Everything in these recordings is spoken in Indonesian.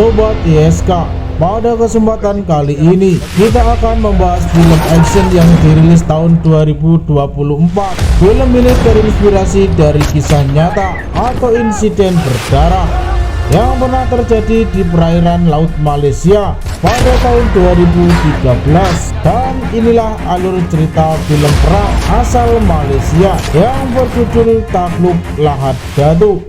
Sobat ISK. Pada kesempatan kali ini kita akan membahas film action yang dirilis tahun 2024. Film ini terinspirasi dari kisah nyata atau insiden berdarah yang pernah terjadi di perairan Laut Malaysia pada tahun 2013. Dan inilah alur cerita film perang asal Malaysia yang berjudul Takluk Lahad Datu.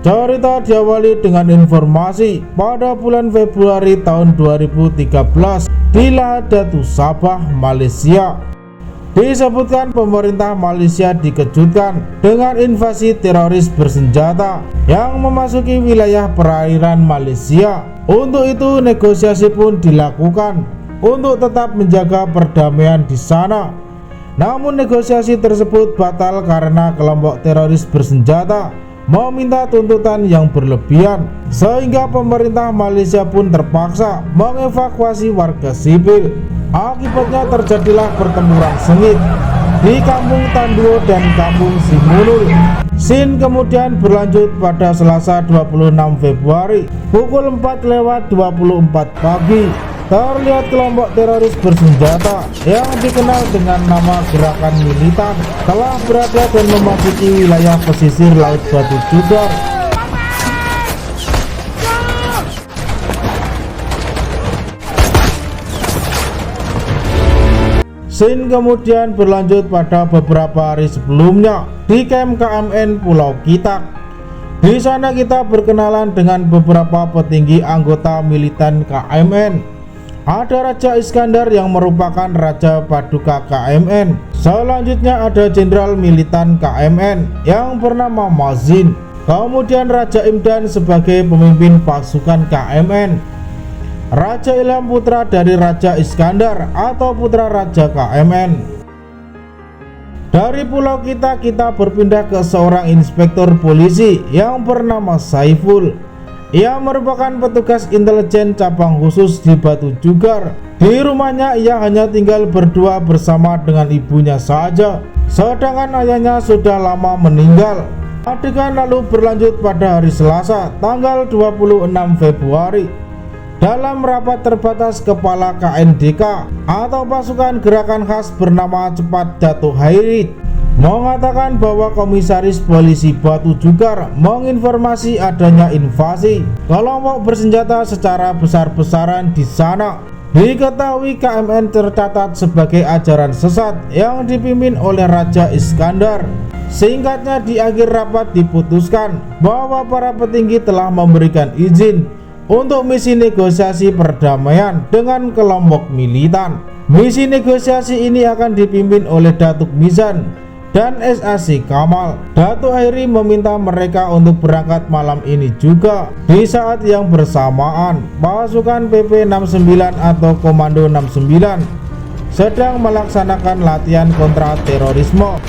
Cerita diawali dengan informasi pada bulan Februari tahun 2013 di Lahad Datu, Sabah, Malaysia. Disebutkan pemerintah Malaysia dikejutkan dengan invasi teroris bersenjata yang memasuki wilayah perairan Malaysia. Untuk itu negosiasi pun dilakukan untuk tetap menjaga perdamaian di sana. Namun negosiasi tersebut batal karena kelompok teroris bersenjata meminta tuntutan yang berlebihan, sehingga pemerintah Malaysia pun terpaksa mengevakuasi warga sipil. Akibatnya terjadilah pertempuran sengit di Kampung Tanduo dan Kampung Simunul. Scene kemudian berlanjut pada Selasa 26 Februari pukul 4:24 pagi. Terlihat kelompok teroris bersenjata yang dikenal dengan nama Gerakan Militan telah berada dan memasuki wilayah pesisir Laut Batu Jugar. Scene kemudian berlanjut pada beberapa hari sebelumnya di kamp KMN Pulau Kitak. Di sana kita berkenalan dengan beberapa petinggi anggota militan KMN. Ada Raja Iskandar yang merupakan Raja Paduka KMN. Selanjutnya ada Jenderal Militan KMN yang bernama Mazin. Kemudian Raja Imdan sebagai pemimpin pasukan KMN. Raja Ilham putra dari Raja Iskandar atau putra Raja KMN. Dari pulau kita berpindah ke seorang inspektur polisi yang bernama Saiful. Ia merupakan petugas intelijen cabang khusus di Batu Jugar. Di rumahnya ia hanya tinggal berdua bersama dengan ibunya saja, sedangkan ayahnya sudah lama meninggal. Adegan lalu berlanjut pada hari Selasa tanggal 26 Februari. Dalam rapat terbatas kepala KNDK atau pasukan gerakan khas bernama Cepat Datuk Hairit mengatakan bahwa komisaris polisi Batu Jugar menginformasi adanya invasi kelompok bersenjata secara besar-besaran di sana. Diketahui KMN tercatat sebagai ajaran sesat yang dipimpin oleh Raja Iskandar. Singkatnya, di akhir rapat diputuskan bahwa para petinggi telah memberikan izin untuk misi negosiasi perdamaian dengan kelompok militan. Misi negosiasi ini akan dipimpin oleh Datuk Mizan dan SAC Kamal. Datuk Hairi meminta mereka untuk berangkat malam ini juga. Di saat yang bersamaan, pasukan PP 69 atau Komando 69 sedang melaksanakan latihan kontra terorisme.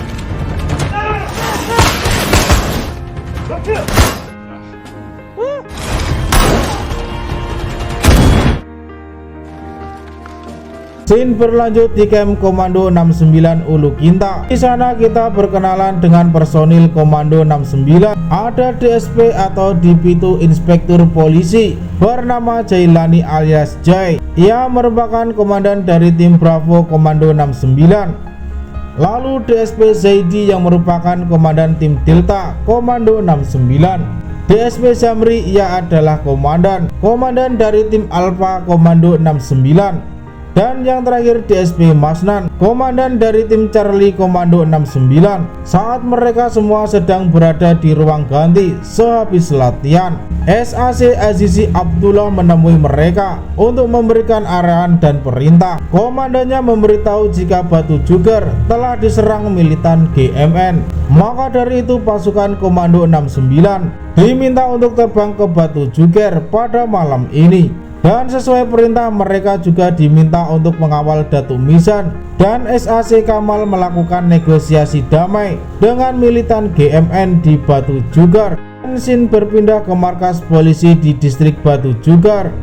Scene berlanjut di kamp Komando 69 Ulu Kinta. Di sana kita berkenalan dengan personil Komando 69. Ada DSP atau Dipitu Inspektur Polisi bernama Jailani alias Jai. Ia merupakan komandan dari tim Bravo Komando 69. Lalu DSP Zaidi yang merupakan komandan tim Delta Komando 69. DSP Zamri, ia adalah komandan dari tim Alpha Komando 69. Dan yang terakhir DSP Masnan, komandan dari tim Charlie Komando 69. Saat mereka semua sedang berada di ruang ganti sehabis latihan, SAC Azizi Abdullah menemui mereka untuk memberikan arahan dan perintah. Komandannya memberitahu jika Batu Jugar telah diserang militan GMN. Maka dari itu pasukan Komando 69 diminta untuk terbang ke Batu Jugar pada malam ini. Dan sesuai perintah mereka juga diminta untuk mengawal Datuk Mizan dan SAC Kamal melakukan negosiasi damai dengan militan GMN di Batu Jugar. Scene berpindah ke markas polisi di distrik Batu Jugar.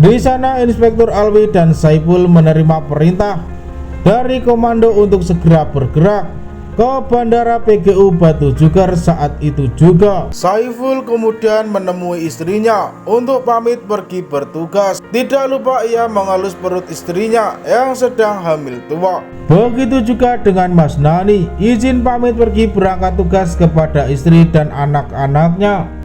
Di sana Inspektur Alwi dan Saiful menerima perintah dari komando untuk segera bergerak ke Bandara PGU Batu Jugar. Saat itu juga Saiful kemudian menemui istrinya untuk pamit pergi bertugas. Tidak lupa ia mengelus perut istrinya yang sedang hamil tua. Begitu juga dengan Mas Nani, izin pamit pergi berangkat tugas kepada istri dan anak-anaknya.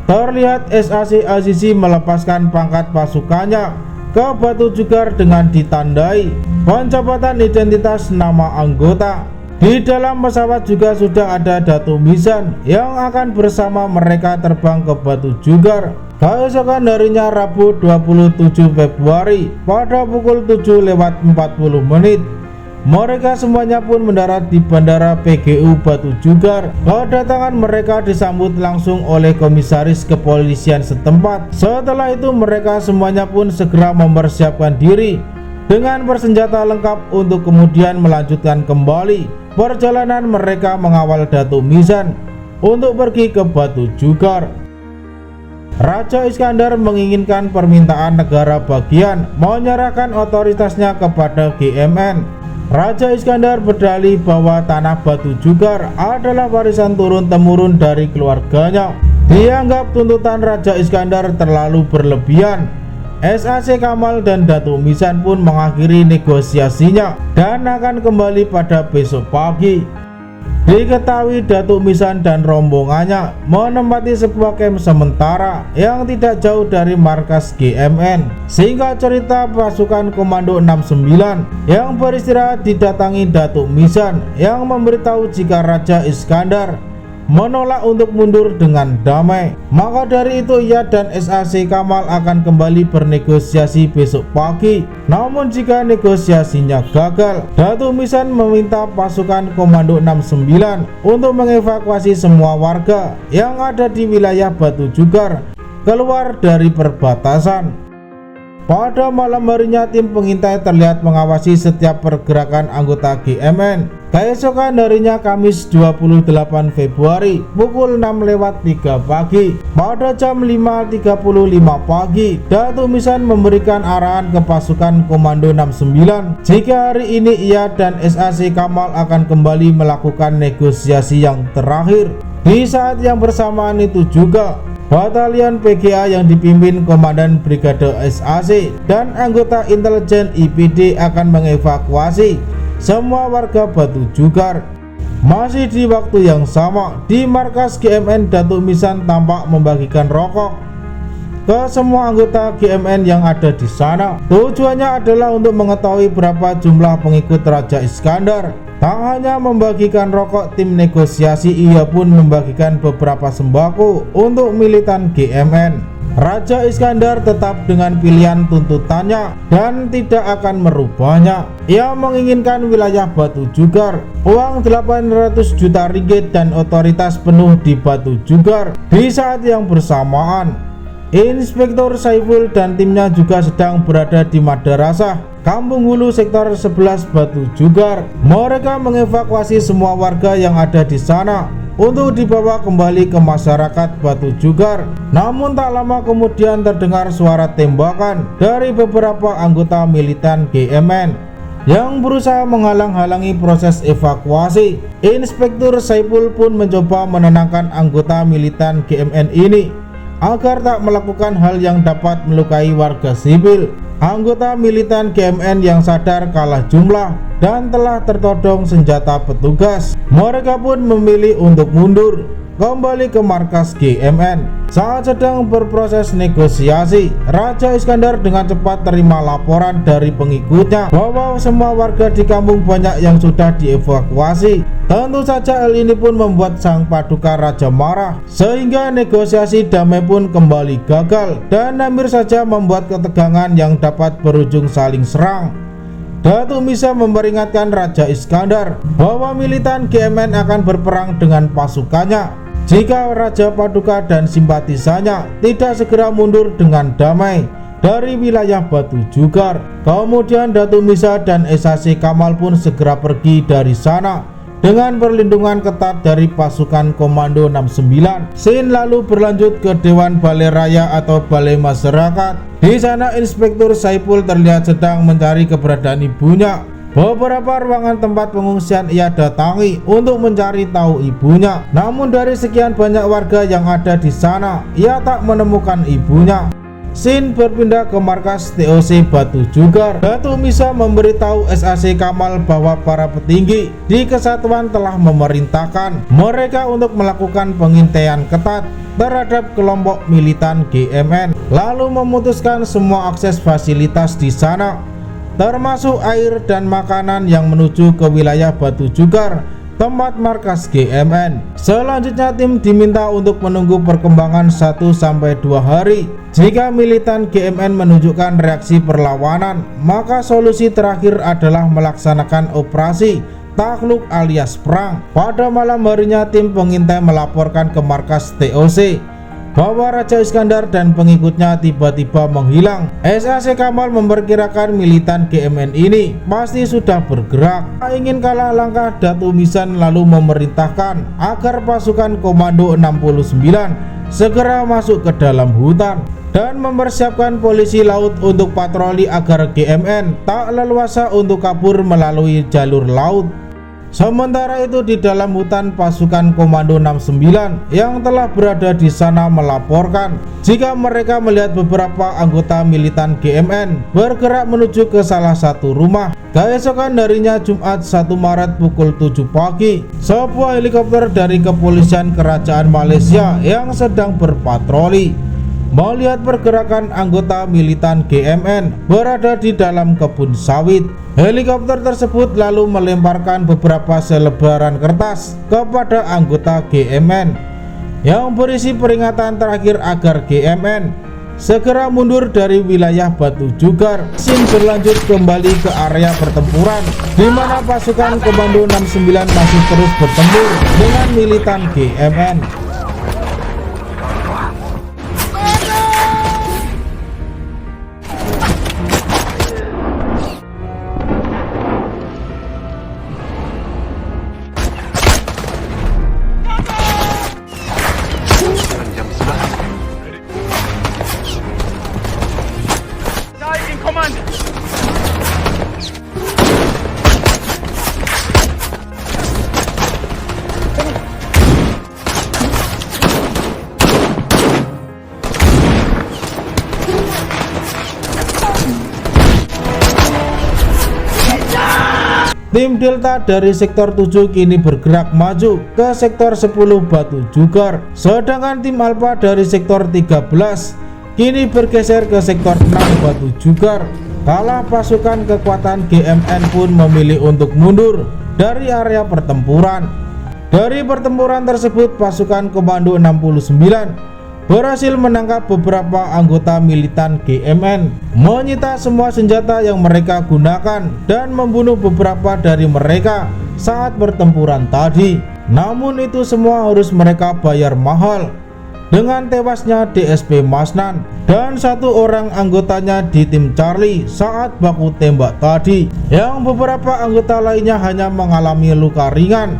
Terlihat SAC Azizi melepaskan pangkat pasukannya ke Batu Jugar dengan ditandai pencabatan identitas nama anggota. Di dalam pesawat juga sudah ada Datuk Mizan yang akan bersama mereka terbang ke Batu Jugar. Keesokan harinya Rabu 27 Februari pada pukul 7:40 mereka semuanya pun mendarat di Bandara PGU Batu Jugar. Kedatangan mereka disambut langsung oleh komisaris kepolisian setempat. Setelah itu mereka semuanya pun segera mempersiapkan diri dengan bersenjata lengkap untuk kemudian melanjutkan kembali perjalanan mereka mengawal Datuk Mizan untuk pergi ke Batu Jugar. Raja Iskandar menginginkan permintaan negara bagian menyerahkan otoritasnya kepada GMN. Raja Iskandar berdalih bahwa tanah Batu Jugar adalah warisan turun-temurun dari keluarganya. Dianggap tuntutan Raja Iskandar terlalu berlebihan. SAC Kamal dan Datuk Mizan pun mengakhiri negosiasinya dan akan kembali pada besok pagi. Diketahui Datuk Mizan dan rombongannya menempati sebuah camp sementara yang tidak jauh dari markas GMN. Sehingga cerita, pasukan Komando 69 yang beristirahat didatangi Datuk Mizan yang memberitahu jika Raja Iskandar menolak untuk mundur dengan damai. Maka dari itu ia dan SAC Kamal akan kembali bernegosiasi besok pagi. Namun jika negosiasinya gagal, Datuk Mizan meminta pasukan Komando 69 untuk mengevakuasi semua warga yang ada di wilayah Batu Jugar keluar dari perbatasan. Pada malam harinya tim pengintai terlihat mengawasi setiap pergerakan anggota GMN. Keesokan harinya Kamis 28 Februari pukul 6:03 pagi. Pada jam 5:35 pagi, Datuk Mizan memberikan arahan ke pasukan Komando 69 jika hari ini ia dan SAC Kamal akan kembali melakukan negosiasi yang terakhir. Di saat yang bersamaan itu juga Batalion PGA yang dipimpin Komandan Brigade SAC dan anggota intelijen IPD akan mengevakuasi semua warga Batu Jugar. Masih di waktu yang sama, di markas GMN, Datuk Mizan tampak membagikan rokok ke semua anggota GMN yang ada di sana. Tujuannya adalah untuk mengetahui berapa jumlah pengikut Raja Iskandar. Tak hanya membagikan rokok tim negosiasi, ia pun membagikan beberapa sembako untuk militan GMN. Raja Iskandar tetap dengan pilihan tuntutannya dan tidak akan merubahnya. Ia menginginkan wilayah Batu Jugar, uang 800 juta ringgit dan otoritas penuh di Batu Jugar. Di saat yang bersamaan, Inspektur Saiful dan timnya juga sedang berada di Madarasah, Kampung Hulu sektor 11 Batu Jugar. Mereka mengevakuasi semua warga yang ada di sana untuk dibawa kembali ke masyarakat Batu Jugar. Namun tak lama kemudian terdengar suara tembakan dari beberapa anggota militan GMN yang berusaha menghalang-halangi proses evakuasi. Inspektur Saiful pun mencoba menenangkan anggota militan GMN ini agar tak melakukan hal yang dapat melukai warga sipil. Anggota militan GMN yang sadar kalah jumlah dan telah tertodong senjata petugas, mereka pun memilih untuk mundur kembali ke markas GMN. Saat sedang berproses negosiasi, Raja Iskandar dengan cepat terima laporan dari pengikutnya bahwa semua warga di kampung banyak yang sudah dievakuasi. Tentu saja hal ini pun membuat sang paduka raja marah, sehingga negosiasi damai pun kembali gagal dan hampir saja membuat ketegangan yang dapat berujung saling serang. Datuk Mizan memperingatkan Raja Iskandar bahwa militan GMN akan berperang dengan pasukannya jika Raja Paduka dan simpatisannya tidak segera mundur dengan damai dari wilayah Batu Jugar. Kemudian Datuk Mizan dan SAC Kamal pun segera pergi dari sana dengan perlindungan ketat dari pasukan Komando 69. Scene lalu berlanjut ke Dewan Balai Raya atau Balai Masyarakat. Di sana Inspektur Saipul terlihat sedang mencari keberadaan ibunya. Beberapa ruangan tempat pengungsian ia datangi untuk mencari tahu ibunya. Namun dari sekian banyak warga yang ada di sana, ia tak menemukan ibunya. Scene berpindah ke markas TOC Batu Jugar. Datuk Misa memberitahu SAC Kamal bahwa para petinggi di kesatuan telah memerintahkan mereka untuk melakukan pengintaian ketat terhadap kelompok militan GMN, lalu memutuskan semua akses fasilitas di sana, termasuk air dan makanan yang menuju ke wilayah Batu Jugar, tempat markas GMN. Selanjutnya tim diminta untuk menunggu perkembangan 1-2 hari. Jika militan GMN menunjukkan reaksi perlawanan, maka solusi terakhir adalah melaksanakan operasi takluk alias perang. Pada malam harinya tim pengintai melaporkan ke markas TOC bahwa Raja Iskandar dan pengikutnya tiba-tiba menghilang. SAC Kamal memperkirakan militan GMN ini pasti sudah bergerak. Tak ingin kalah langkah, Datuk Misan lalu memerintahkan agar pasukan Komando 69 segera masuk ke dalam hutan dan mempersiapkan polisi laut untuk patroli agar GMN tak leluasa untuk kabur melalui jalur laut. Sementara itu di dalam hutan, pasukan Komando 69 yang telah berada di sana melaporkan jika mereka melihat beberapa anggota militan GMN bergerak menuju ke salah satu rumah. Keesokan harinya Jumat 1 Maret pukul 7 pagi, sebuah helikopter dari kepolisian kerajaan Malaysia yang sedang berpatroli melihat pergerakan anggota militan GMN berada di dalam kebun sawit. Helikopter tersebut lalu melemparkan beberapa selebaran kertas kepada anggota GMN yang berisi peringatan terakhir agar GMN segera mundur dari wilayah Batu Jugar. Scene berlanjut kembali ke area pertempuran di mana pasukan Komando 69 masih terus bertempur dengan militan GMN. Tim Delta dari sektor 7 kini bergerak maju ke sektor 10 Batu Jugar, sedangkan tim Alpha dari sektor 13 kini bergeser ke sektor 6 Batu Jugar. Kala pasukan kekuatan GMN pun memilih untuk mundur dari area pertempuran. Dari pertempuran tersebut, pasukan Komando 69 berhasil menangkap beberapa anggota militan GMN, menyita semua senjata yang mereka gunakan dan membunuh beberapa dari mereka saat pertempuran tadi. Namun itu semua harus mereka bayar mahal dengan tewasnya DSP Masnan dan satu orang anggotanya di tim Charlie saat baku tembak tadi, yang beberapa anggota lainnya hanya mengalami luka ringan.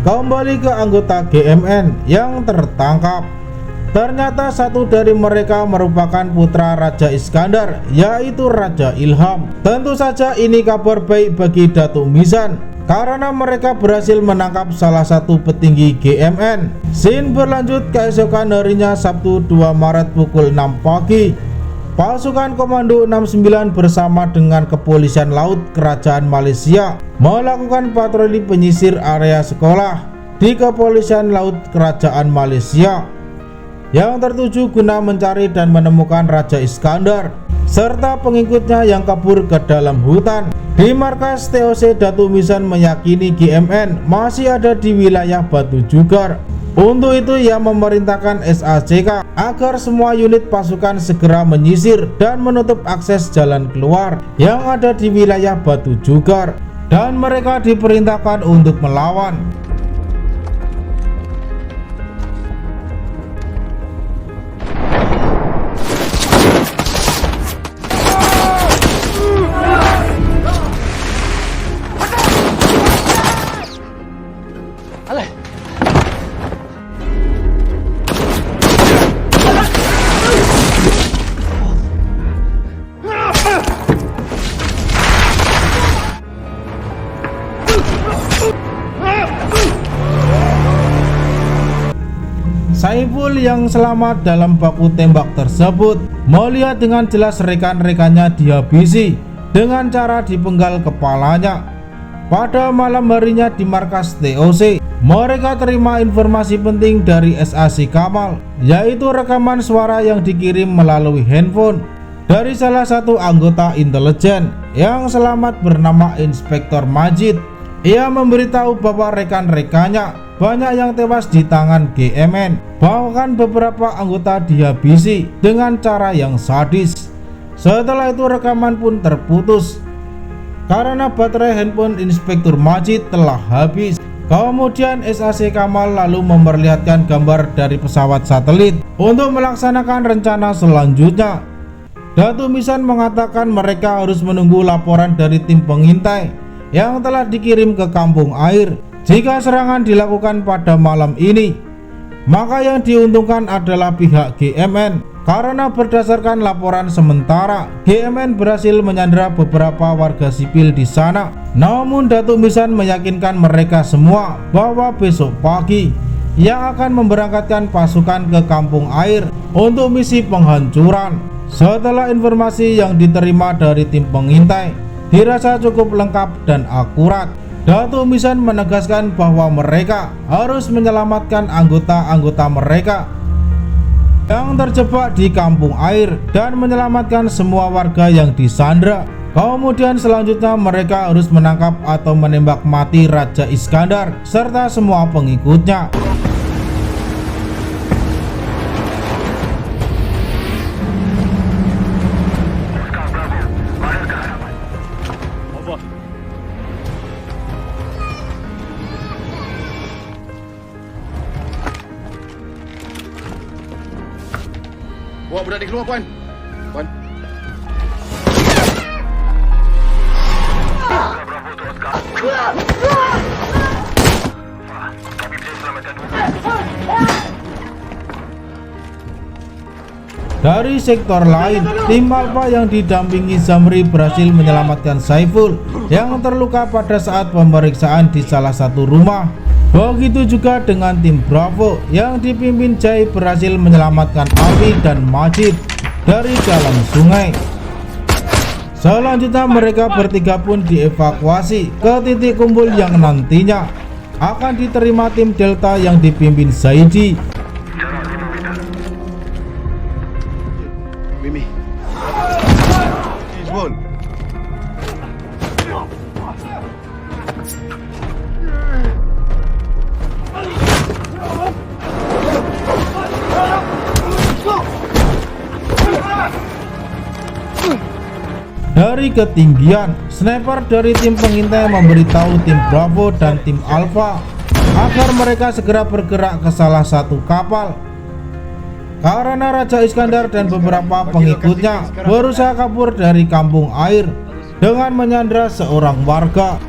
Kembali ke anggota GMN yang tertangkap, ternyata satu dari mereka merupakan putra Raja Iskandar, yaitu Raja Ilham. Tentu saja ini kabar baik bagi Datuk Misan karena mereka berhasil menangkap salah satu petinggi GMN. Scene berlanjut keesokan harinya Sabtu 2 Maret pukul 6 pagi. Pasukan Komando 69 bersama dengan Kepolisian Laut Kerajaan Malaysia melakukan patroli penyisir area sekolah di Kepolisian Laut Kerajaan Malaysia yang tertuju guna mencari dan menemukan Raja Iskandar serta pengikutnya yang kabur ke dalam hutan. Di markas TOC, Datuk Misan meyakini GMN masih ada di wilayah Batu Jugar. Untuk itu ia memerintahkan SACK agar semua unit pasukan segera menyisir dan menutup akses jalan keluar yang ada di wilayah Batu Jugar, dan mereka diperintahkan untuk melawan. Saiful yang selamat dalam baku tembak tersebut melihat dengan jelas rekan-rekannya dihabisi dengan cara dipenggal kepalanya. Pada malam harinya di markas TOC, mereka terima informasi penting dari SAC Kamal, yaitu rekaman suara yang dikirim melalui handphone dari salah satu anggota intelijen yang selamat bernama Inspektur Majid. Ia memberitahu bahwa rekan-rekannya banyak yang tewas di tangan GMN, bahkan beberapa anggota dihabisi dengan cara yang sadis. Setelah itu rekaman pun terputus karena baterai handphone Inspektur Majid telah habis. Kemudian SAC Kamal lalu memperlihatkan gambar dari pesawat satelit untuk melaksanakan rencana selanjutnya. Datu Misan mengatakan mereka harus menunggu laporan dari tim pengintai yang telah dikirim ke kampung air. Jika serangan dilakukan pada malam ini, maka yang diuntungkan adalah pihak GMN, karena berdasarkan laporan sementara GMN berhasil menyandera beberapa warga sipil di sana. Namun Datuk Misan meyakinkan mereka semua bahwa besok pagi ia akan memberangkatkan pasukan ke kampung air untuk misi penghancuran. Setelah informasi yang diterima dari tim pengintai dirasa cukup lengkap dan akurat, Datuk Misan menegaskan bahwa mereka harus menyelamatkan anggota-anggota mereka yang terjebak di kampung air dan menyelamatkan semua warga yang disandra. Kemudian selanjutnya mereka harus menangkap atau menembak mati Raja Iskandar serta semua pengikutnya. Bawa budak di keluar, Puan. Puan. Bravo to Oscar. Kami bisa selamatkan. Dari sektor lain, tim Alpha yang didampingi Zamri berhasil menyelamatkan Saiful yang terluka pada saat pemeriksaan di salah satu rumah. Begitu juga dengan tim Bravo yang dipimpin Jai berhasil menyelamatkan Abi dan Majid dari dalam sungai. Selanjutnya mereka bertiga pun dievakuasi ke titik kumpul yang nantinya akan diterima tim Delta yang dipimpin Zaidi. Mimi. Isbon. Dari ketinggian, sniper dari tim pengintai memberitahu tim Bravo dan tim Alpha agar mereka segera bergerak ke salah satu kapal, karena Raja Iskandar dan beberapa pengikutnya berusaha kabur dari kampung air dengan menyandra seorang warga.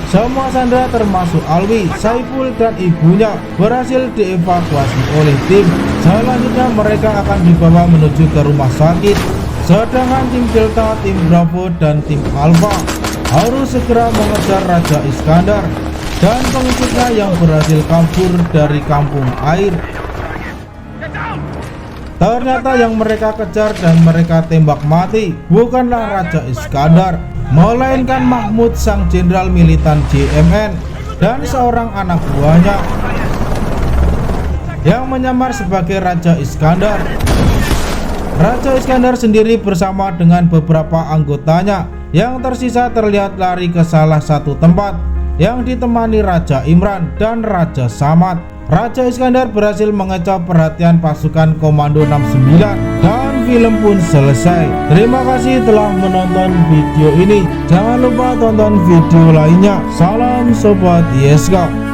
Semua sandera termasuk Alwi, Saiful dan ibunya berhasil dievakuasi oleh tim. Selanjutnya mereka akan dibawa menuju ke rumah sakit. Sedangkan tim Delta, tim Bravo dan tim Alpha harus segera mengejar Raja Iskandar dan pengikutnya yang berhasil kabur dari kampung air. Ternyata yang mereka kejar dan mereka tembak mati bukanlah Raja Iskandar, melainkan Mahmud, sang jenderal militan GMN dan seorang anak buahnya yang menyamar sebagai Raja Iskandar. Raja Iskandar sendiri bersama dengan beberapa anggotanya yang tersisa terlihat lari ke salah satu tempat yang ditemani Raja Imran dan Raja Samad. Raja Iskandar berhasil mengecoh perhatian pasukan Komando 69 dan film pun selesai. Terima kasih telah menonton video ini. Jangan lupa tonton video lainnya. Salam Sobat YSK.